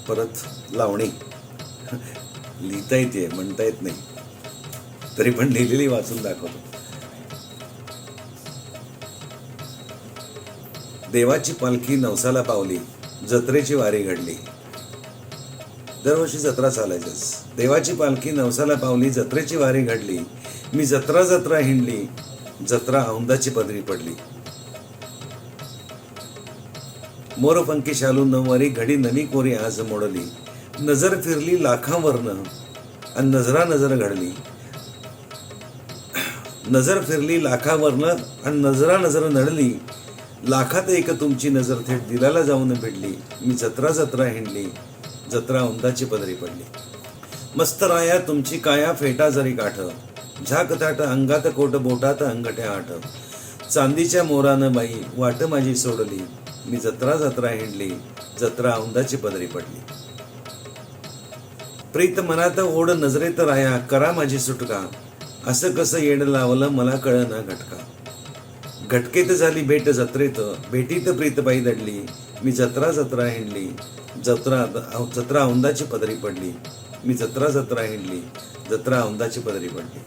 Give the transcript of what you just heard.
परत लावणी लिहिता येते, म्हणता येत नाही, तरी पण लिहिलेली वाचून दाखवतो. देवाची पालखी नवसाला पावली, जत्रेची वारी घडली. दरवर्षी जत्रा चालायचंच. देवाची पालखी नवसाला पावली, जत्रेची वारी घडली. मी जत्रा जत्रा हिंडली, जत्रा औंदाची पदरी पडली. मोरपंखी शालू नऊवारी, घडी नवी कोरी आज मोडली. नजर फिरली लाखांवरनं आणि नजरा नजर घडली. नजर फिरली लाखावरनं आणि नजरा नजर नडली. लाखात एक तुमची नजर थेट दिलाला जाऊन भिडली. मी जत्रा जत्रा हिंडली, जत्रा औंदाची पदरी पडली. मस्त राया तुमची काया, फेटा जरी काठ. झाक ताट अंगात कोट, बोटात अंगठ्या आठ. चांदीच्या मोरानं बाई वाट माझी सोडली. मी जत्रा जत्रा हिंडली, जत्रा औंदाची पदरी पडली. प्रीत मनात ओढ नजरेत राया, करा माझी सुटका. असं कसं येड लावलं मला कळना घटका. घटकेत झाली भेट जत्रेत, भेटीत प्रीतबाई दडली. मी जत्रा जत्रा हिंडली, जत्रा औंदाची पदरी पडली. मी जत्रा जत्रा हिंडली, जत्रा औंदाची पदरी पडली.